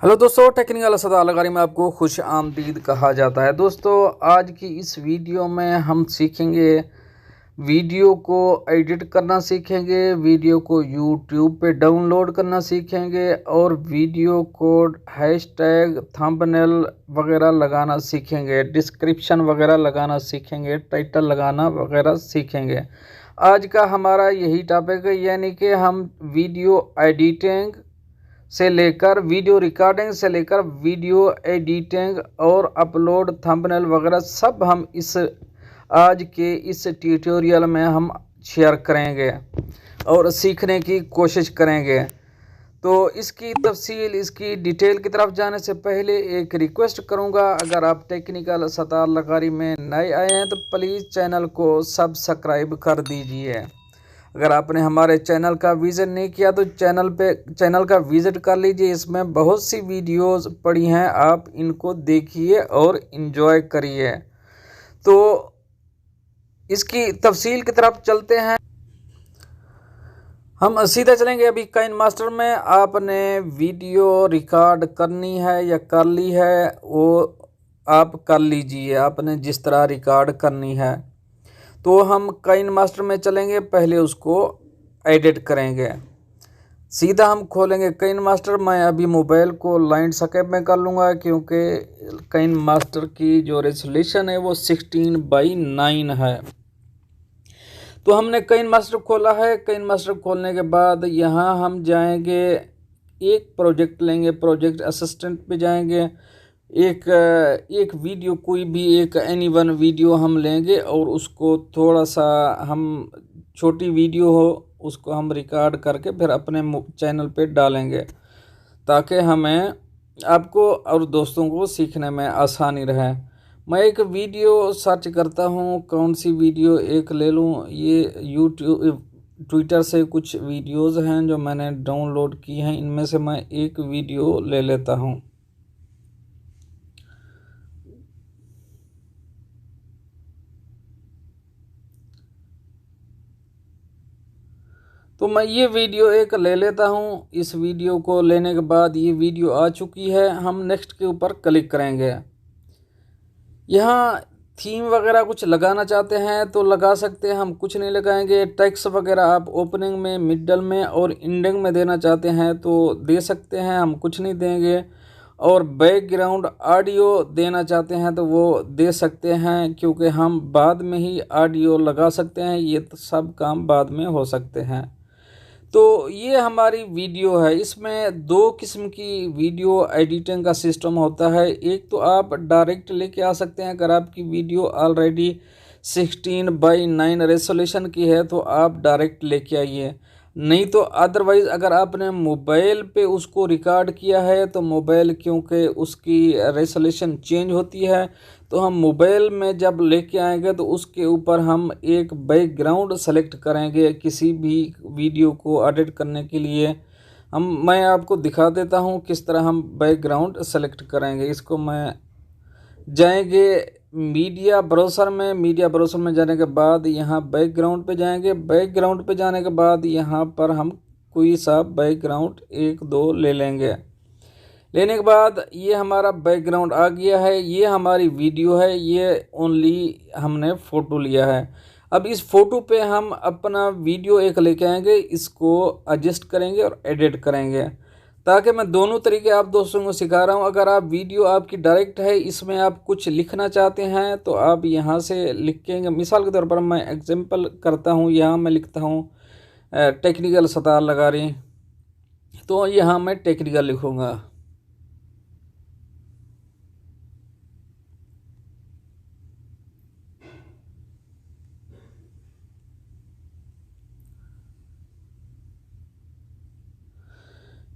Hello दोस्तों, technical Asad लगारी में आपको खुश आमदीद कहा जाता है। दोस्तों, आज की इस वीडियो में हम सीखेंगे, वीडियो को एडिट करना सीखेंगे, वीडियो को यूट्यूब पे डाउनलोड करना सीखेंगे और वीडियो को हैशटैग थंबनेल वगैरह लगाना सीखेंगे, डिस्क्रिप्शन वगैरह लगाना सीखेंगे, टाइटल लगाना वगैरह सीखेंगे। आज का हमारा यही टॉपिक है, यानी कि हम वीडियो एडिटिंग से लेकर वीडियो रिकॉर्डिंग से लेकर वीडियो एडिटिंग और अपलोड थंबनेल वगैरह सब हम इस आज के इस ट्यूटोरियल में हम शेयर करेंगे और सीखने की कोशिश करेंगे। तो इसकी तफसील, इसकी डिटेल की तरफ जाने से पहले एक रिक्वेस्ट करूंगा, अगर आप टेक्निकल सतार लगारी में नए आए हैं तो प्लीज़ चैनल को सब्सक्राइब कर दीजिए। अगर आपने हमारे चैनल का विज़िट नहीं किया तो चैनल का विज़िट कर लीजिए। इसमें बहुत सी वीडियोस पड़ी हैं, आप इनको देखिए और इन्जॉय करिए। तो इसकी तफसील की तरफ चलते हैं। हम सीधे चलेंगे अभी काइनमास्टर में। आपने वीडियो रिकॉर्ड करनी है या कर ली है वो आप कर लीजिए, आपने जिस तरह रिकॉर्ड करनी है। तो हम काइनमास्टर में चलेंगे, पहले उसको एडिट करेंगे। सीधा हम खोलेंगे काइनमास्टर। मैं अभी मोबाइल को लैंडस्केप में कर लूँगा क्योंकि काइनमास्टर की जो रेजोल्यूशन है वो 16:9 है। तो हमने काइनमास्टर खोला है। काइनमास्टर खोलने के बाद यहाँ हम जाएंगे, एक प्रोजेक्ट लेंगे, प्रोजेक्ट असिस्टेंट पे जाएंगे। एक वीडियो, कोई भी एक एनी वन वीडियो हम लेंगे और उसको थोड़ा सा हम छोटी वीडियो हो उसको हम रिकॉर्ड करके फिर अपने चैनल पे डालेंगे ताकि हमें, आपको और दोस्तों को सीखने में आसानी रहे। मैं एक वीडियो सर्च करता हूँ, कौन सी वीडियो एक ले लूँ। ये यूट्यूब ट्विटर से कुछ वीडियोज़ हैं जो मैंने डाउनलोड की हैं, इनमें से मैं एक वीडियो ले लेता हूँ। तो मैं ये वीडियो एक ले लेता हूँ। इस वीडियो को लेने के बाद ये वीडियो आ चुकी है, हम नेक्स्ट के ऊपर क्लिक करेंगे। यहाँ थीम वगैरह कुछ लगाना चाहते हैं तो लगा सकते हैं, हम कुछ नहीं लगाएंगे। टेक्स्ट वगैरह आप ओपनिंग में, मिडल में और एंडिंग में देना चाहते हैं तो दे सकते हैं, हम कुछ नहीं देंगे। और बैकग्राउंड ऑडियो देना चाहते हैं तो वो दे सकते हैं, क्योंकि हम बाद में ही ऑडियो लगा सकते हैं, ये तो सब काम बाद में हो सकते हैं। तो ये हमारी वीडियो है। इसमें दो किस्म की वीडियो एडिटिंग का सिस्टम होता है। एक तो आप डायरेक्ट लेके आ सकते हैं, अगर आपकी वीडियो ऑलरेडी 16:9 रेजोल्यूशन की है तो आप डायरेक्ट लेके आइए। नहीं तो अदरवाइज़ अगर आपने मोबाइल पे उसको रिकॉर्ड किया है तो मोबाइल, क्योंकि उसकी रेजोल्यूशन चेंज होती है, तो हम मोबाइल में जब लेके आएंगे तो उसके ऊपर हम एक बैकग्राउंड सेलेक्ट करेंगे किसी भी वीडियो को एडिट करने के लिए। मैं आपको दिखा देता हूँ किस तरह हम बैकग्राउंड सेलेक्ट करेंगे। इसको मैं जाएंगे मीडिया ब्राउज़र में। मीडिया ब्राउज़र में जाने के बाद यहाँ बैकग्राउंड पे जाएंगे। बैकग्राउंड पे जाने के बाद यहाँ पर हम कोई सा बैकग्राउंड एक दो ले लेंगे। लेने के बाद ये हमारा बैकग्राउंड आ गया है, ये हमारी वीडियो है, ये ओनली हमने फ़ोटो लिया है। अब इस फ़ोटो पे हम अपना वीडियो एक लेके आएंगे, इसको एडजस्ट करेंगे और एडिट करेंगे, ताकि मैं दोनों तरीके आप दोस्तों को सिखा रहा हूँ। अगर आप वीडियो आपकी डायरेक्ट है, इसमें आप कुछ लिखना चाहते हैं तो आप यहाँ से लिखेंगे। मिसाल के तौर पर मैं एग्जांपल करता हूँ, यहाँ मैं लिखता हूँ टेक्निकल सतार लगारी, तो यहाँ मैं टेक्निकल लिखूँगा।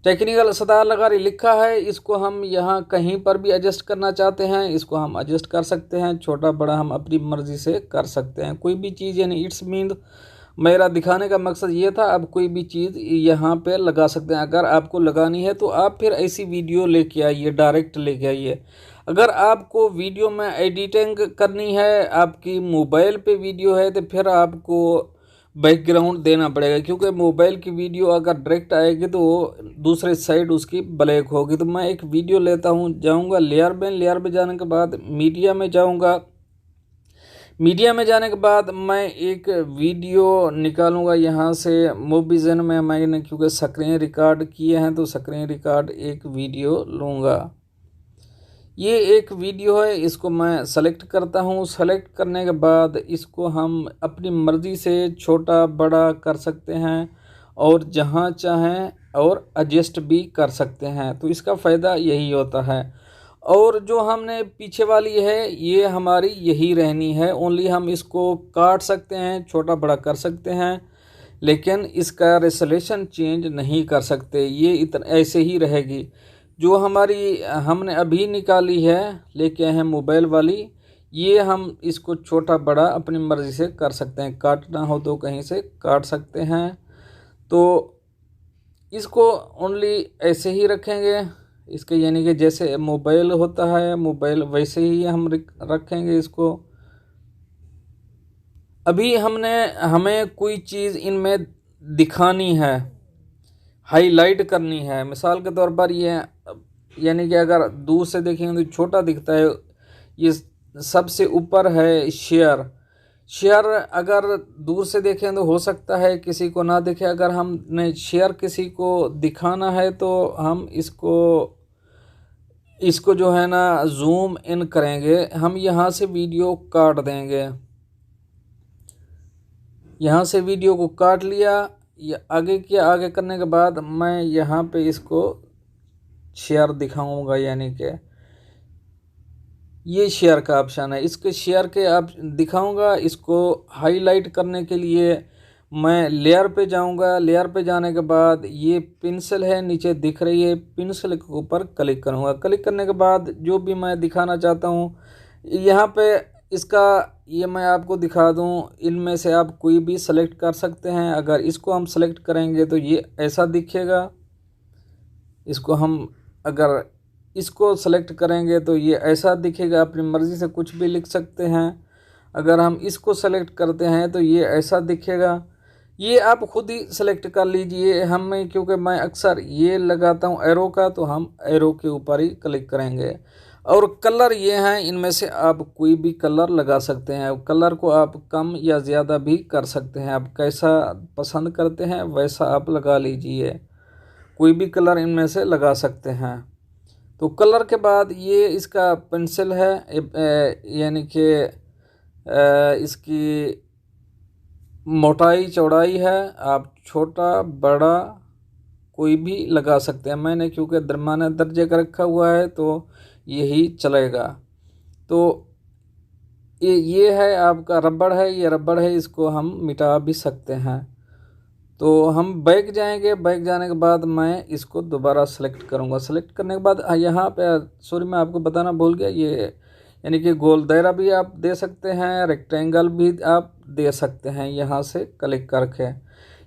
टेक्निकल सतार लगारी लिखा है। इसको हम यहाँ कहीं पर भी एडजस्ट करना चाहते हैं, इसको हम एडजस्ट कर सकते हैं, छोटा बड़ा हम अपनी मर्ज़ी से कर सकते हैं कोई भी चीज़। यानी इट्स मीन, मेरा दिखाने का मकसद ये था, अब कोई भी चीज़ यहाँ पे लगा सकते हैं। अगर आपको लगानी है तो आप फिर ऐसी वीडियो लेके आइए, डायरेक्ट लेके आइए। अगर आपको वीडियो में एडिटिंग करनी है, आपकी मोबाइल पे वीडियो है, तो फिर आपको बैकग्राउंड देना पड़ेगा, क्योंकि मोबाइल की वीडियो अगर डायरेक्ट आएगी तो वो दूसरे साइड उसकी ब्लैक होगी। तो मैं एक वीडियो लेता हूँ, जाऊँगा लेयर में जाने के बाद मीडिया में जाऊँगा। मीडिया में जाने के बाद मैं एक वीडियो निकालूंगा यहाँ से मोविज़न में। मैंने क्योंकि स्क्रीन रिकॉर्ड किए हैं तो स्क्रीन रिकॉर्ड एक वीडियो लूँगा। ये एक वीडियो है, इसको मैं सेलेक्ट करता हूँ। सेलेक्ट करने के बाद इसको हम अपनी मर्ज़ी से छोटा बड़ा कर सकते हैं और जहाँ चाहें और एडजस्ट भी कर सकते हैं। तो इसका फ़ायदा यही होता है। और जो हमने पीछे वाली है ये हमारी यही रहनी है, ओनली हम इसको काट सकते हैं, छोटा बड़ा कर सकते हैं, लेकिन इसका रेसोल्यूशन चेंज नहीं कर सकते। ये इतना ऐसे ही रहेगी। जो हमारी हमने अभी निकाली है लेके आए हैं मोबाइल वाली, ये हम इसको छोटा बड़ा अपनी मर्ज़ी से कर सकते हैं। काटना हो तो कहीं से काट सकते हैं। तो इसको ओनली ऐसे ही रखेंगे, इसके यानी कि जैसे मोबाइल होता है मोबाइल वैसे ही हम रखेंगे इसको। अभी हमें कोई चीज़ इनमें दिखानी है, हाईलाइट करनी है। मिसाल के तौर पर ये यानी कि अगर दूर से देखेंगे तो छोटा दिखता है। ये सबसे ऊपर है शेयर अगर दूर से देखें तो हो सकता है किसी को ना दिखे। अगर हमने शेयर किसी को दिखाना है तो हम इसको जो है ना जूम इन करेंगे। हम यहाँ से वीडियो काट देंगे, यहाँ से वीडियो को काट लिया। ये आगे करने के बाद मैं यहाँ पे इसको शेयर दिखाऊंगा, यानी कि ये शेयर का ऑप्शन है, इसके शेयर के आप दिखाऊंगा। इसको हाईलाइट करने के लिए मैं लेयर पे जाऊंगा। लेयर पे जाने के बाद ये पेंसिल है नीचे दिख रही है, पेंसिल के ऊपर क्लिक करूंगा। क्लिक करने के बाद जो भी मैं दिखाना चाहता हूँ यहाँ पे इसका ये मैं आपको दिखा दूँ। इनमें से आप कोई भी सेलेक्ट कर सकते हैं। अगर इसको हम सेलेक्ट करेंगे तो ये ऐसा दिखेगा। इसको हम अगर इसको सेलेक्ट करेंगे तो ये ऐसा दिखेगा। अपनी मर्ज़ी से कुछ भी लिख सकते हैं। अगर हम इसको सेलेक्ट करते हैं तो ये ऐसा दिखेगा। ये आप खुद ही सेलेक्ट कर लीजिए। क्योंकि मैं अक्सर ये लगाता हूँ एरो का, तो हम एरो के ऊपर ही क्लिक करेंगे। और कलर ये हैं, इनमें से आप कोई भी कलर लगा सकते हैं। कलर को आप कम या ज़्यादा भी कर सकते हैं। आप कैसा पसंद करते हैं वैसा आप लगा लीजिए, कोई भी कलर इनमें से लगा सकते हैं। तो कलर के बाद ये इसका पेंसिल है, यानी कि इसकी मोटाई चौड़ाई है। आप छोटा बड़ा कोई भी लगा सकते हैं। मैंने क्योंकि दरमियाने दर्जे का रखा हुआ है तो यही चलेगा। तो ये है आपका रबड़ है, ये रबड़ है, इसको हम मिटा भी सकते हैं। तो हम बैक जाएंगे। बैक जाने के बाद मैं इसको दोबारा सेलेक्ट करूंगा। सेलेक्ट करने के बाद यहाँ पे सॉरी मैं आपको बताना भूल गया, ये यानी कि गोल दायरा भी आप दे सकते हैं, रेक्टेंगल भी आप दे सकते हैं यहाँ से क्लिक करके।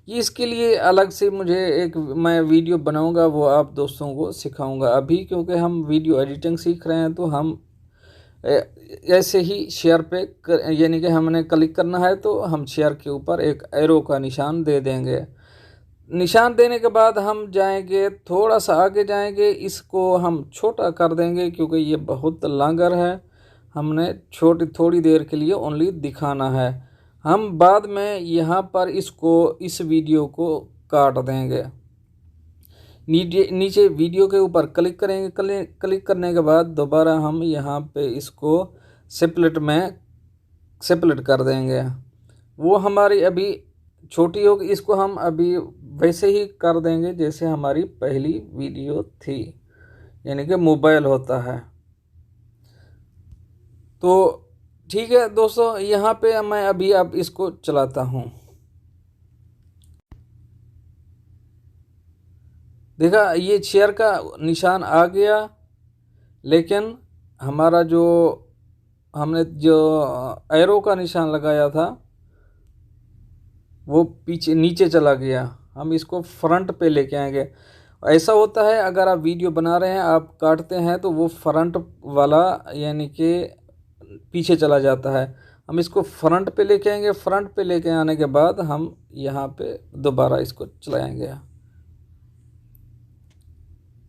ये इसके लिए अलग से मुझे एक मैं वीडियो बनाऊंगा, वो आप दोस्तों को सिखाऊंगा। अभी क्योंकि हम वीडियो एडिटिंग सीख रहे हैं तो हम ऐसे ही शेयर पे यानी कि हमने क्लिक करना है तो हम शेयर के ऊपर एक एरो का निशान दे देंगे। निशान देने के बाद हम जाएंगे, थोड़ा सा आगे जाएंगे, इसको हम छोटा कर देंगे क्योंकि ये बहुत लांगर है। हमने थोड़ी देर के लिए ओनली दिखाना है। हम बाद में यहाँ पर इस वीडियो को काट देंगे। नीचे वीडियो के ऊपर क्लिक करेंगे। क्लिक करने के बाद दोबारा हम यहाँ पे इसको सेपरेट कर देंगे। वो हमारी अभी छोटी होगी, इसको हम अभी वैसे ही कर देंगे जैसे हमारी पहली वीडियो थी, यानी कि मोबाइल होता है। तो ठीक है दोस्तों, यहाँ पे मैं अभी अब इसको चलाता हूँ। देखा ये शेयर का निशान आ गया, लेकिन हमारा हमने जो एरो का निशान लगाया था वो पीछे नीचे चला गया। हम इसको फ्रंट पे लेके आएंगे। ऐसा होता है अगर आप वीडियो बना रहे हैं, आप काटते हैं तो वो फ्रंट वाला यानी कि पीछे चला जाता है। हम इसको फ्रंट पे लेके आएंगे। फ्रंट पे लेके आने के बाद हम यहाँ पे दोबारा इसको चलाएंगे।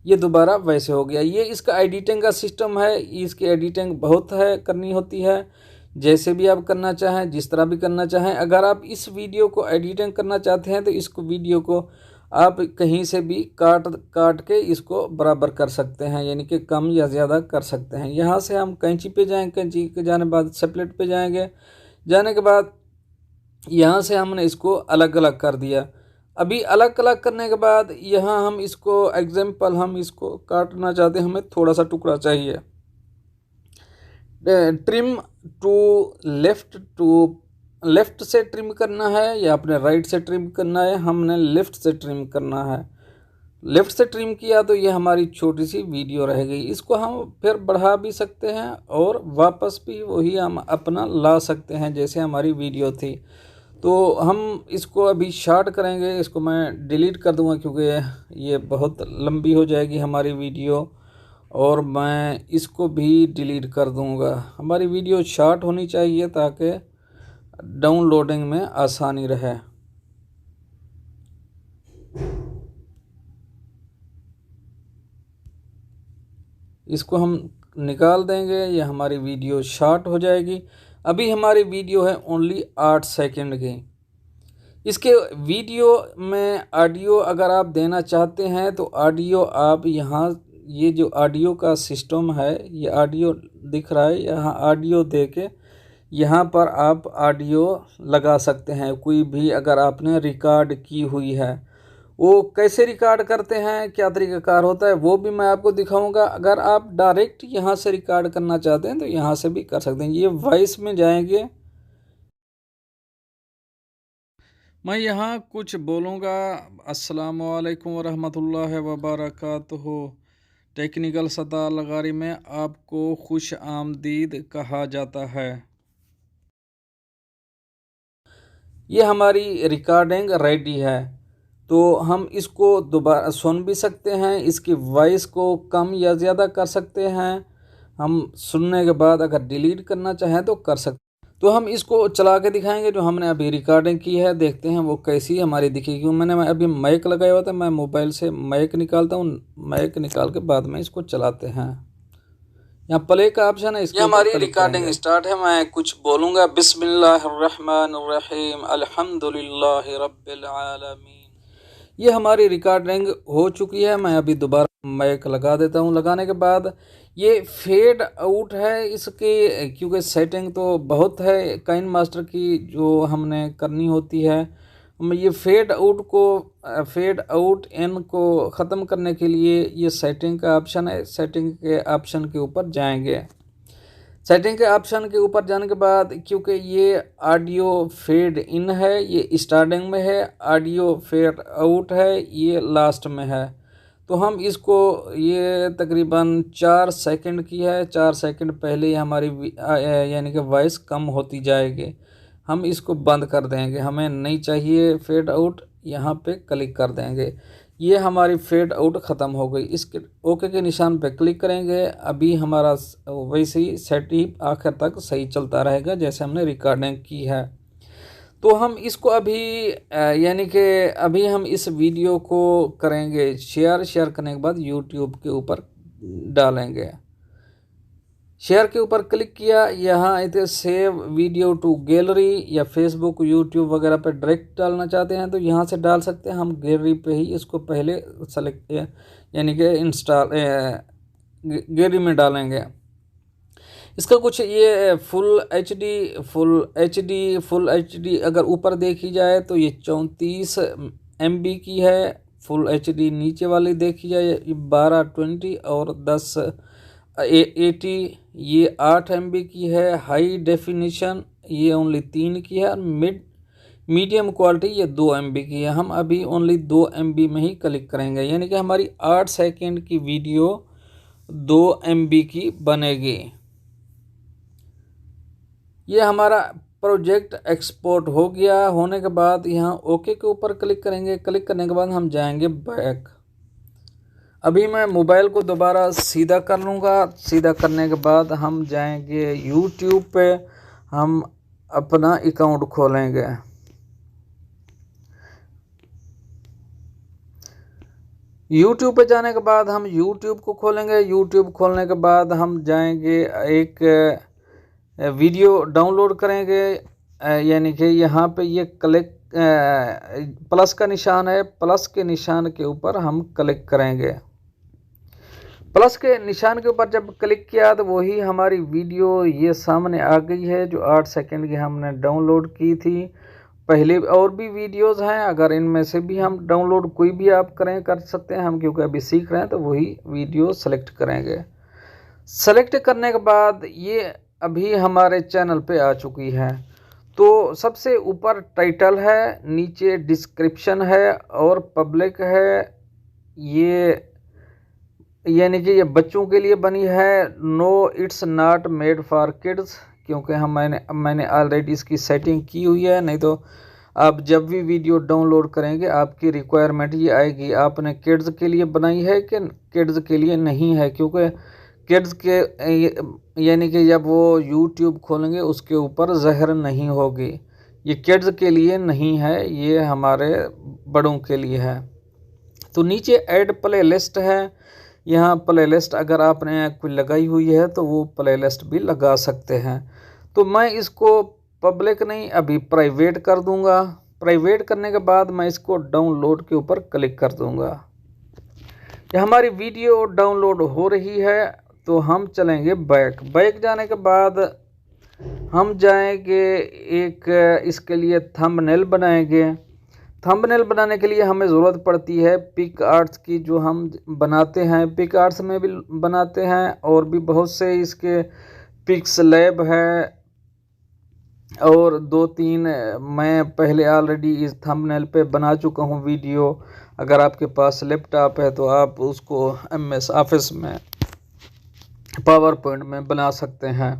ये दोबारा वैसे हो गया। ये इसका एडिटिंग का सिस्टम है। इसकी एडिटिंग बहुत है करनी होती है, जैसे भी आप करना चाहें, जिस तरह भी करना चाहें। अगर आप इस वीडियो को एडिटिंग करना चाहते हैं तो इसको वीडियो को आप कहीं से भी काट के इसको बराबर कर सकते हैं, यानी कि कम या ज़्यादा कर सकते हैं। यहाँ से हम कैंची पे जाएंगे, कैंची के जाने बाद स्प्लिट पे जाएंगे। जाने के बाद यहाँ से हमने इसको अलग अलग कर दिया। अभी अलग अलग करने के बाद यहाँ हम इसको एग्जाम्पल हम इसको काटना चाहते हैं, हमें थोड़ा सा टुकड़ा चाहिए। ट्रिम टू लेफ्ट से ट्रिम करना है या अपने राइट से ट्रिम करना है। हमने लेफ्ट से ट्रिम करना है। लेफ्ट से ट्रिम किया तो ये हमारी छोटी सी वीडियो रह गई। इसको हम फिर बढ़ा भी सकते हैं और वापस भी वही हम अपना ला सकते हैं जैसे हमारी वीडियो थी। तो हम इसको अभी शॉर्ट करेंगे। इसको मैं डिलीट कर दूंगा क्योंकि ये बहुत लंबी हो जाएगी हमारी वीडियो, और मैं इसको भी डिलीट कर दूंगा। हमारी वीडियो शॉर्ट होनी चाहिए ताकि डाउनलोडिंग में आसानी रहे। इसको हम निकाल देंगे, ये हमारी वीडियो शॉर्ट हो जाएगी। अभी हमारी वीडियो है ओनली 8 सेकंड की। इसके वीडियो में ऑडियो अगर आप देना चाहते हैं तो ऑडियो आप यहाँ, ये जो ऑडियो का सिस्टम है, ये ऑडियो दिख रहा है, यहाँ ऑडियो दे के यहाँ पर आप ऑडियो लगा सकते हैं। कोई भी अगर आपने रिकॉर्ड की हुई है, वो कैसे रिकॉर्ड करते हैं, क्या तरीक़ाकार होता है, वो भी मैं आपको दिखाऊंगा। अगर आप डायरेक्ट यहाँ से रिकॉर्ड करना चाहते हैं तो यहाँ से भी कर सकते हैं। ये वॉइस में जाएंगे, मैं यहाँ कुछ बोलूँगा। अस्सलामु अलैकुम वरहमतुल्लाहि वबरकातुहू। टेक्निकल सतह लगारी में आपको खुश आमदीद कहा जाता है। ये हमारी रिकॉर्डिंग रेडी है, तो हम इसको दोबारा सुन भी सकते हैं। इसकी वॉइस को कम या ज़्यादा कर सकते हैं। हम सुनने के बाद अगर डिलीट करना चाहें तो कर सकते हैं। तो हम इसको चला के दिखाएंगे जो हमने अभी रिकॉर्डिंग की है, देखते हैं वो कैसी हमारी दिखेगी। मैं अभी माइक लगाया हुआ था, मैं मोबाइल से माइक निकालता हूँ। माइक निकाल के बाद में इसको चलाते हैं। यहाँ प्ले का ऑप्शन है, इसके हमारी रिकॉर्डिंग स्टार्ट है। मैं कुछ बोलूँगा। बिस्मिल्लाहिर्रहमानिर्रहीम अल्हम्दुलिल्लाहि रब्बिल आलमीन। ये हमारी रिकॉर्डिंग हो चुकी है। मैं अभी दोबारा माइक लगा देता हूँ। लगाने के बाद ये फेड आउट है इसकी, क्योंकि सेटिंग तो बहुत है काइन मास्टर की जो हमने करनी होती है। ये फेड आउट इन को ख़त्म करने के लिए ये सेटिंग का ऑप्शन है। सेटिंग के ऑप्शन के ऊपर जाएंगे। सेटिंग के ऑप्शन के ऊपर जाने के बाद, क्योंकि ये ऑडियो फेड इन है, ये स्टार्टिंग में है, ऑडियो फेड आउट है, ये लास्ट में है। तो हम इसको, ये तकरीबन 4 सेकंड की है। 4 सेकंड पहले ही हमारी यानी कि वॉइस कम होती जाएगी। हम इसको बंद कर देंगे, हमें नहीं चाहिए फेड आउट। यहाँ पे क्लिक कर देंगे। ये हमारी फेड आउट ख़त्म हो गई। इसके ओके के निशान पे क्लिक करेंगे। अभी हमारा वैसे ही सेटिंग आखिर तक सही चलता रहेगा जैसे हमने रिकॉर्डिंग की है। तो हम इसको अभी यानी कि अभी हम इस वीडियो को करेंगे शेयर करने के बाद यूट्यूब के ऊपर डालेंगे। शेयर के ऊपर क्लिक किया, यहाँ इधर सेव वीडियो टू गैलरी या फेसबुक यूट्यूब वगैरह पे डायरेक्ट डालना चाहते हैं तो यहाँ से डाल सकते हैं। हम गैलरी पे ही इसको पहले सेलेक्ट यानी कि इंस्टॉल गैलरी में डालेंगे। इसका कुछ ये फुल एच डी अगर ऊपर देखी जाए तो ये 34 MB की है। फुल HD नीचे वाली देखी जाए ये 1220 और 1080 ये 8 MB की है। हाई डेफिनेशन ये ओनली 3 की है। मीडियम क्वालिटी ये 2 MB की है। हम अभी ओनली 2 MB में ही क्लिक करेंगे, यानी कि हमारी 8 सेकंड की वीडियो 2 MB की बनेगी। ये हमारा प्रोजेक्ट एक्सपोर्ट हो गया। होने के बाद यहाँ ओके के ऊपर क्लिक करेंगे। क्लिक करने के बाद हम जाएंगे बैक। अभी मैं मोबाइल को दोबारा सीधा कर लूँगा। सीधा करने के बाद हम जाएंगे यूट्यूब पे। हम अपना अकाउंट खोलेंगे। YouTube पे जाने के बाद हम YouTube को खोलेंगे। YouTube खोलने के बाद हम जाएंगे, एक वीडियो डाउनलोड करेंगे, यानी कि यहाँ पे ये क्लिक प्लस का निशान है, प्लस के निशान के ऊपर हम क्लिक करेंगे। प्लस के निशान के ऊपर जब क्लिक किया तो वही हमारी वीडियो ये सामने आ गई है, जो 8 सेकंड की हमने डाउनलोड की थी। पहले और भी वीडियोस हैं, अगर इनमें से भी हम डाउनलोड कोई भी आप कर सकते हैं। हम क्योंकि अभी सीख रहे हैं तो वही वीडियो सेलेक्ट करेंगे। सेलेक्ट करने के बाद ये अभी हमारे चैनल पे आ चुकी है। तो सबसे ऊपर टाइटल है, नीचे डिस्क्रिप्शन है और पब्लिक है। ये यानी कि ये बच्चों के लिए बनी है। No it's not made for kids, क्योंकि मैंने ऑलरेडी इसकी सेटिंग की हुई है। नहीं तो आप जब भी वीडियो डाउनलोड करेंगे आपकी रिक्वायरमेंट ये आएगी, आपने किड्स के लिए बनाई है कि किड्स के लिए नहीं है। क्योंकि किड्स के यानी कि जब वो यूट्यूब खोलेंगे उसके ऊपर ज़हर नहीं होगी। ये किड्स के लिए नहीं है, ये हमारे बड़ों के लिए है। तो नीचे ऐड प्ले लिस्ट है, यहाँ प्ले लिस्ट अगर आपने कोई लगाई हुई है तो वो प्ले लिस्ट भी लगा सकते हैं। तो मैं इसको पब्लिक नहीं, अभी प्राइवेट कर दूंगा। प्राइवेट करने के बाद मैं इसको डाउनलोड के ऊपर क्लिक कर दूंगा। ये हमारी वीडियो डाउनलोड हो रही है। तो हम चलेंगे बैक जाने के बाद हम जाएंगे, एक इसके लिए थंबनेल बनाएंगे। थंबनेल बनाने के लिए हमें ज़रूरत पड़ती है पिक आर्ट्स की, जो हम बनाते हैं। पिक आर्ट्स में भी बनाते हैं और भी बहुत से इसके पिक्स लैब है, और 2-3 मैं पहले ऑलरेडी इस थंबनेल पे बना चुका हूँ वीडियो। अगर आपके पास लैपटॉप है तो आप उसको MS ऑफिस में, पावर पॉइंट में बना सकते हैं।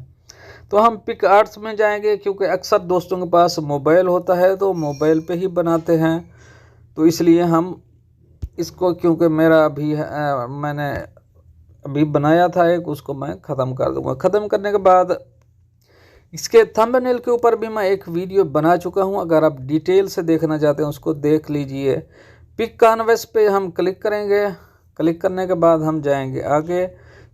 तो हम पिक आर्ट्स में जाएंगे, क्योंकि अक्सर दोस्तों के पास मोबाइल होता है तो मोबाइल पे ही बनाते हैं। तो इसलिए हम इसको, क्योंकि मेरा अभी मैंने अभी बनाया था एक, उसको मैं ख़त्म कर दूंगा। ख़त्म करने के बाद इसके थंबनेल के ऊपर भी मैं एक वीडियो बना चुका हूं, अगर आप डिटेल से देखना चाहते हैं उसको देख लीजिए। पिक कैनवस पे हम क्लिक करेंगे। क्लिक करने के बाद हम जाएंगे आगे।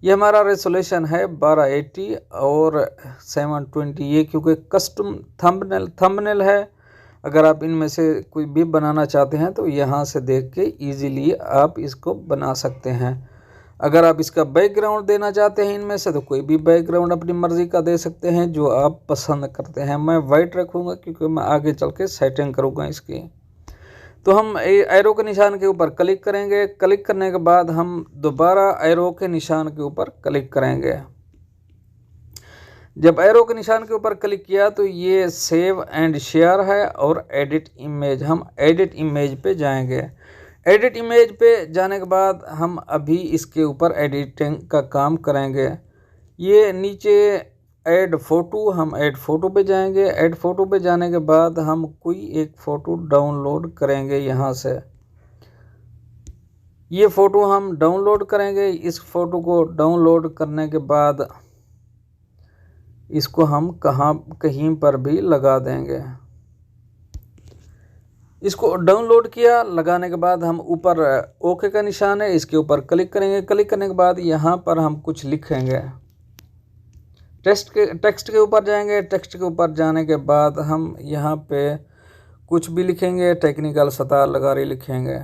ये हमारा रेजोल्यूशन है 1280 और 720, ये क्योंकि कस्टम थंबनेल है। अगर आप इनमें से कोई भी बनाना चाहते हैं तो यहाँ से देख के ईजीली आप इसको बना सकते हैं। अगर आप इसका बैकग्राउंड देना चाहते हैं इनमें से, तो कोई भी बैकग्राउंड अपनी मर्ज़ी का दे सकते हैं जो आप पसंद करते हैं। मैं वाइट रखूँगा क्योंकि मैं आगे चल के सेटिंग करूँगा इसकी। तो हम एरो के निशान के ऊपर क्लिक करेंगे। क्लिक करने के बाद हम दोबारा एरो के निशान के ऊपर क्लिक करेंगे। जब एरो के निशान के ऊपर क्लिक किया तो ये सेव एंड शेयर है और एडिट इमेज, हम एडिट इमेज पे जाएंगे। एडिट इमेज पे जाने के बाद हम अभी इसके ऊपर एडिटिंग का काम करेंगे। ये नीचे ऐड फ़ोटो, हम ऐड फ़ोटो पे जाएंगे। ऐड फ़ोटो पे जाने के बाद हम कोई एक फ़ोटो डाउनलोड करेंगे यहाँ से। ये फ़ोटो हम डाउनलोड करेंगे। इस फ़ोटो को डाउनलोड करने के बाद इसको हम कहीं पर भी लगा देंगे। इसको डाउनलोड किया, लगाने के बाद हम ऊपर ओके का निशान है, इसके ऊपर क्लिक करेंगे। क्लिक करने के बाद यहाँ पर हम कुछ लिखेंगे। टेक्स्ट के ऊपर जाएंगे। टेक्स्ट के ऊपर जाने के बाद हम यहाँ पे कुछ भी लिखेंगे, टेक्निकल सतार लगारी लिखेंगे।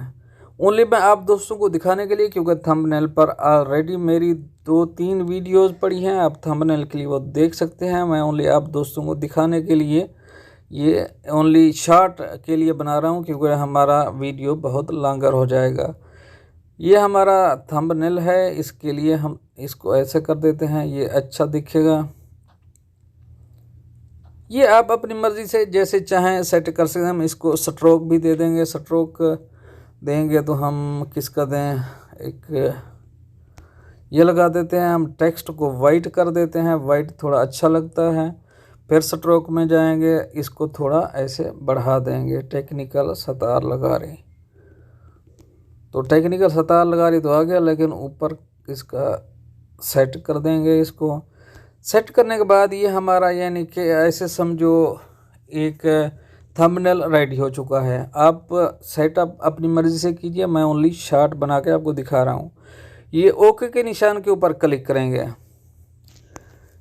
ओनली मैं आप दोस्तों को दिखाने के लिए, क्योंकि थंबनेल पर ऑलरेडी मेरी 2-3 वीडियोस पड़ी हैं, आप थंबनेल के लिए वो देख सकते हैं। मैं ओनली आप दोस्तों को दिखाने के लिए ये ओनली शॉर्ट के लिए बना रहा हूँ, क्योंकि हमारा वीडियो बहुत लॉन्गर हो जाएगा। ये हमारा थंबनेल है, इसके लिए हम इसको ऐसे कर देते हैं, ये अच्छा दिखेगा। ये आप अपनी मर्ज़ी से जैसे चाहें सेट कर सकते हैं। हम इसको स्ट्रोक भी दे देंगे। स्ट्रोक देंगे तो हम किसका दें, एक ये लगा देते हैं। हम टेक्स्ट को वाइट कर देते हैं, वाइट थोड़ा अच्छा लगता है। फिर स्ट्रोक में जाएंगे, इसको थोड़ा ऐसे बढ़ा देंगे। टेक्निकल सतार लगा रही, तो टेक्निकल सतार लगा रही तो आ गया, लेकिन ऊपर इसका सेट कर देंगे। इसको सेट करने के बाद ये हमारा, यानी कि ऐसे समझो एक थंबनेल रेडी हो चुका है। आप सेटअप अपनी मर्ज़ी से कीजिए, मैं ओनली शॉर्ट बना के आपको दिखा रहा हूँ। ये ओके के निशान के ऊपर क्लिक करेंगे।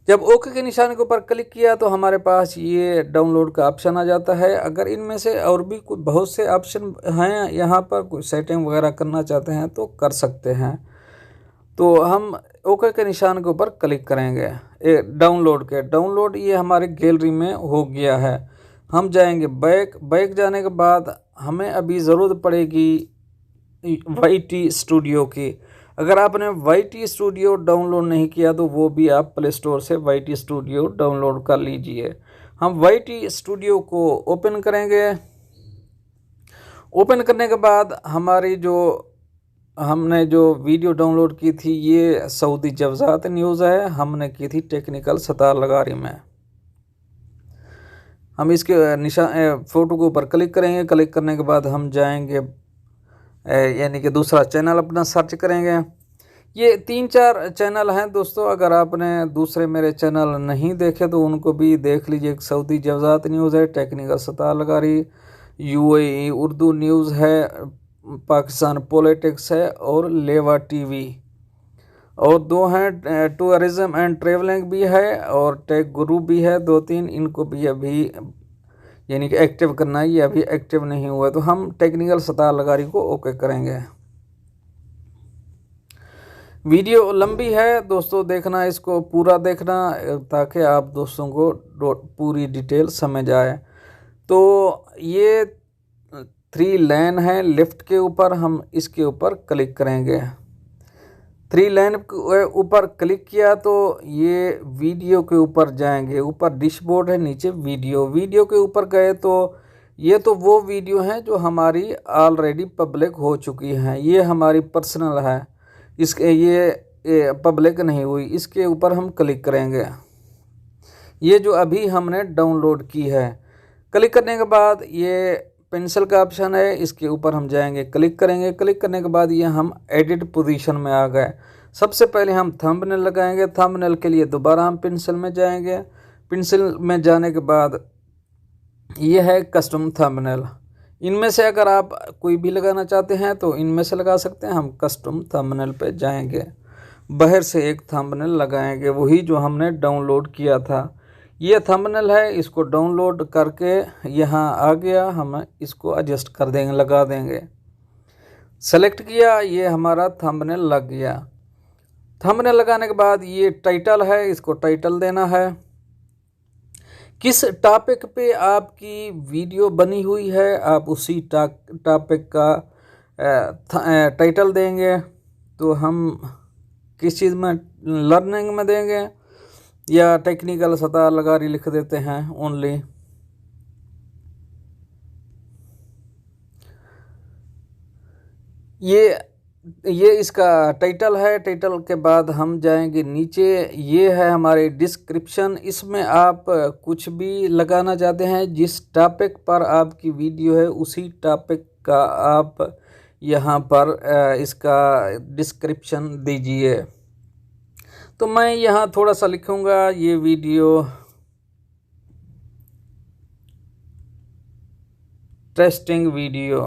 जब ओके के निशान के ऊपर क्लिक किया तो हमारे पास ये डाउनलोड का ऑप्शन आ जाता है। अगर इनमें से और भी कुछ बहुत से ऑप्शन हैं, यहाँ पर कोई सेटिंग वगैरह करना चाहते हैं तो कर सकते हैं। तो हम ओके के निशान के ऊपर क्लिक करेंगे। डाउनलोड ये हमारे गैलरी में हो गया है। हम जाएंगे बैक जाने के बाद हमें अभी ज़रूरत पड़ेगी YT स्टूडियो की। अगर आपने YT स्टूडियो डाउनलोड नहीं किया तो वो भी आप प्ले स्टोर से YT स्टूडियो डाउनलोड कर लीजिए। हम YT स्टूडियो को ओपन करेंगे। ओपन करने के बाद हमने जो वीडियो डाउनलोड की थी ये सऊदी जवज़ात न्यूज़ है, हमने की थी टेक्निकल सतार लगारी में। हम इसके फ़ोटो के ऊपर क्लिक करेंगे। क्लिक करने के बाद हम जाएंगे यानी कि दूसरा चैनल अपना सर्च करेंगे। ये 3-4 चैनल हैं दोस्तों, अगर आपने दूसरे मेरे चैनल नहीं देखे तो उनको भी देख लीजिए। एक सऊदी जवज़ात न्यूज़ है, टेक्निकल सतार लगारी, UAE उर्दू न्यूज़ है, पाकिस्तान पॉलिटिक्स है और लेवा TV, और 2 हैं टूरिज़्म एंड ट्रेवलिंग भी है और टेक गुरु भी है। 2-3 इनको भी अभी यानी कि एक्टिव करना है, ये अभी एक्टिव नहीं हुआ। तो हम टेक्निकल सतार लगारी को ओके करेंगे। वीडियो लंबी है दोस्तों, देखना, इसको पूरा देखना ताकि आप दोस्तों को पूरी डिटेल समझ आए। तो ये 3 लाइन है लेफ़्ट के ऊपर, हम इसके ऊपर क्लिक करेंगे। 3 लाइन के ऊपर क्लिक किया तो ये वीडियो के ऊपर जाएंगे। ऊपर डैशबोर्ड है, नीचे वीडियो के ऊपर गए तो ये तो वो वीडियो हैं जो हमारी ऑलरेडी पब्लिक हो चुकी हैं। ये हमारी पर्सनल है, इसके ये पब्लिक नहीं हुई। इसके ऊपर हम क्लिक करेंगे। ये जो अभी हमने डाउनलोड की है, क्लिक करने के बाद ये पेंसिल का ऑप्शन है, इसके ऊपर हम जाएंगे, क्लिक करेंगे। क्लिक करने के बाद ये हम एडिट पोजीशन में आ गए। सबसे पहले हम थंबनेल लगाएंगे। थंबनेल के लिए दोबारा हम पेंसिल में जाएंगे। पेंसिल में जाने के बाद ये है कस्टम थंबनेल। इनमें से अगर आप कोई भी लगाना चाहते हैं तो इनमें से लगा सकते हैं। हम कस्टम थंबनेल पे जाएंगे, बाहर से एक थंबनेल लगाएंगे, वही जो हमने डाउनलोड किया था। ये थंबनेल है, इसको डाउनलोड करके यहाँ आ गया, हम इसको एडजस्ट कर देंगे, लगा देंगे। सेलेक्ट किया, ये हमारा थंबनेल लग गया। थंबनेल लगाने के बाद ये टाइटल है, इसको टाइटल देना है। किस टॉपिक पे आपकी वीडियो बनी हुई है आप उसी टॉपिक का टाइटल देंगे। तो हम किस चीज़ में, लर्निंग में देंगे या टेक्निकल सतार लगारी लिख देते हैं ओनली। ये इसका टाइटल है। टाइटल के बाद हम जाएंगे नीचे, ये है हमारे डिस्क्रिप्शन। इसमें आप कुछ भी लगाना चाहते हैं, जिस टॉपिक पर आपकी वीडियो है उसी टॉपिक का आप यहाँ पर इसका डिस्क्रिप्शन दीजिए। तो मैं यहाँ थोड़ा सा लिखूँगा, ये वीडियो टेस्टिंग वीडियो।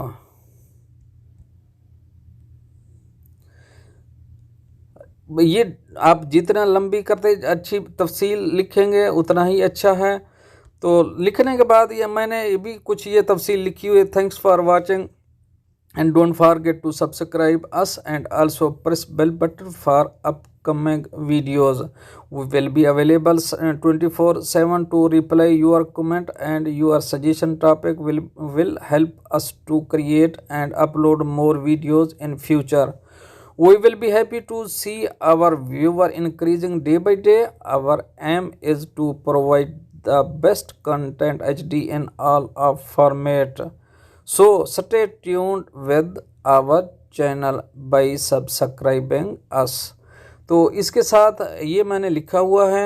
ये आप जितना लंबी करते अच्छी तफसील लिखेंगे उतना ही अच्छा है। तो लिखने के बाद ये मैंने भी कुछ ये तफसील लिखी हुई है। Thanks for watching and don't forget to subscribe us and also press bell button for upcoming videos. We will be available 24/7 to reply your comment, and your suggestion topic will help us to create and upload more videos in future. We will be happy to see our viewer increasing day by day. Our aim is to provide the best content HD in all of format. So stay tuned with our channel by subscribing us. तो इसके साथ ये मैंने लिखा हुआ है,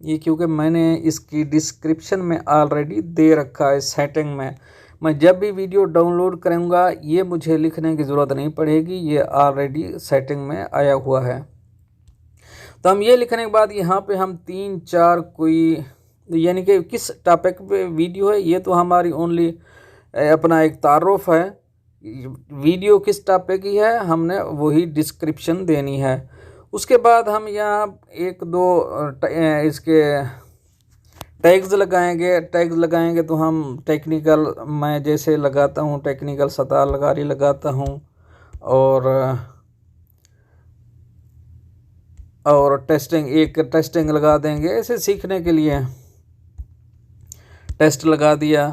ये क्योंकि मैंने इसकी डिस्क्रिप्शन में ऑलरेडी दे रखा है सेटिंग में। मैं जब भी वीडियो डाउनलोड करूँगा ये मुझे लिखने की ज़रूरत नहीं पड़ेगी, ये ऑलरेडी सेटिंग में आया हुआ है। तो हम ये लिखने के बाद यहाँ पे हम 3-4 कोई यानी कि किस टॉपिक पे वीडियो है, ये तो हमारी ओनली अपना एक तारुफ है। वीडियो किस टॉपिक की है हमने वही डिस्क्रिप्शन देनी है। उसके बाद हम यहाँ एक दो इसके टैग्स लगाएंगे तो हम टेक्निकल, मैं जैसे लगाता हूँ टेक्निकल सतार लगारी लगाता हूँ, और टेस्टिंग लगा देंगे। ऐसे सीखने के लिए टेस्ट लगा दिया,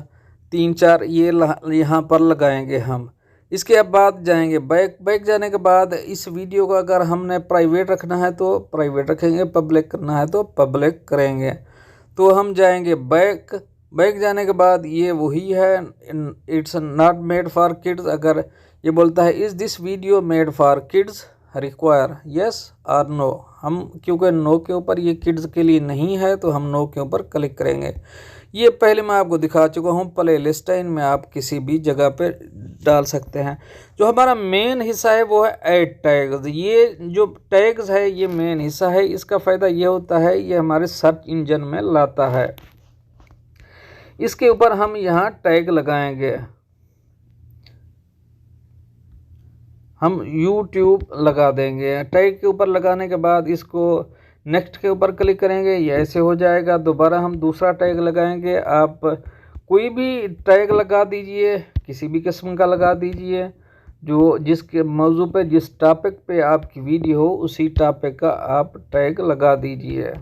3-4 ये यहाँ पर लगाएंगे हम। इसके बाद जाएंगे बैक जाने के बाद इस वीडियो को अगर हमने प्राइवेट रखना है तो प्राइवेट रखेंगे, पब्लिक करना है तो पब्लिक करेंगे। तो हम जाएंगे बैक जाने के बाद ये वही है, it's not made for kids. अगर ये बोलता है is this video made for kids, require yes और नो। हम क्योंकि नो के ऊपर ये किड्स के लिए नहीं है तो हम नो के ऊपर क्लिक करेंगे। ये पहले मैं आपको दिखा चुका हूँ, प्ले लिस्ट है, इनमें आप किसी भी जगह पे डाल सकते हैं। जो हमारा मेन हिस्सा है वो है ऐड टैग्स। ये जो टैग्स है ये मेन हिस्सा है। इसका फ़ायदा ये होता है ये हमारे सर्च इंजन में लाता है। इसके ऊपर हम यहाँ टैग लगाएंगे, हम YouTube लगा देंगे। टैग के ऊपर लगाने के बाद इसको नेक्स्ट के ऊपर क्लिक करेंगे, ये ऐसे हो जाएगा। दोबारा हम दूसरा टैग लगाएंगे। आप कोई भी टैग लगा दीजिए, किसी भी किस्म का लगा दीजिए, जो जिसके मौजू पे जिस टॉपिक पे आपकी वीडियो हो उसी टॉपिक का आप टैग लगा दीजिए।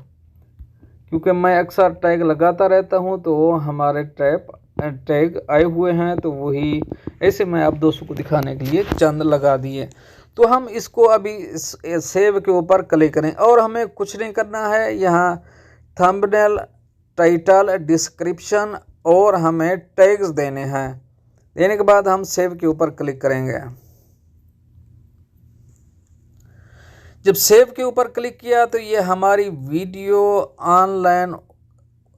क्योंकि मैं अक्सर टैग लगाता रहता हूँ तो वो हमारे टैग आए हुए हैं, तो वही ऐसे मैं आप दोस्तों को दिखाने के लिए चंद लगा दिए। तो हम इसको अभी सेव के ऊपर क्लिक करें और हमें कुछ नहीं करना है। यहाँ थंबनेल, टाइटल, डिस्क्रिप्शन और हमें टैग्स देने हैं। देने के बाद हम सेव के ऊपर क्लिक करेंगे। जब सेव के ऊपर क्लिक किया तो ये हमारी वीडियो ऑनलाइन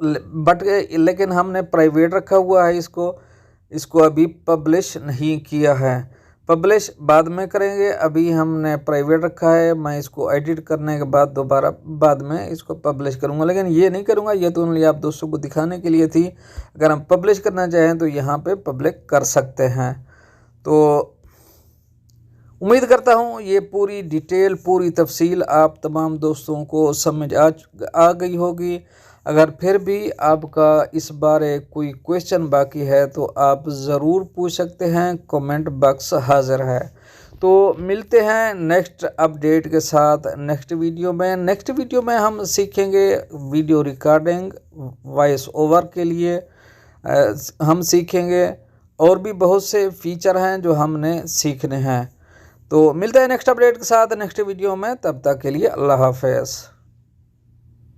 बट गए, लेकिन हमने प्राइवेट रखा हुआ है इसको अभी पब्लिश नहीं किया है। पब्लिश बाद में करेंगे, अभी हमने प्राइवेट रखा है। मैं इसको एडिट करने के बाद दोबारा बाद में इसको पब्लिश करूंगा, लेकिन ये नहीं करूंगा, ये तो ओनली आप दोस्तों को दिखाने के लिए थी। अगर हम पब्लिश करना चाहें तो यहाँ पे पब्लिक कर सकते हैं। तो उम्मीद करता हूँ ये पूरी डिटेल, पूरी तफसील आप तमाम दोस्तों को समझ आ गई होगी। अगर फिर भी आपका इस बारे कोई क्वेश्चन बाकी है तो आप ज़रूर पूछ सकते हैं, कमेंट बॉक्स हाज़िर है। तो मिलते हैं नेक्स्ट अपडेट के साथ नेक्स्ट वीडियो में हम सीखेंगे वीडियो रिकॉर्डिंग, वॉइस ओवर के लिए हम सीखेंगे, और भी बहुत से फीचर हैं जो हमने सीखने हैं। तो मिलते हैं नेक्स्ट अपडेट के साथ नेक्स्ट वीडियो में, तब तक के लिए अल्लाह हाफ़िज़।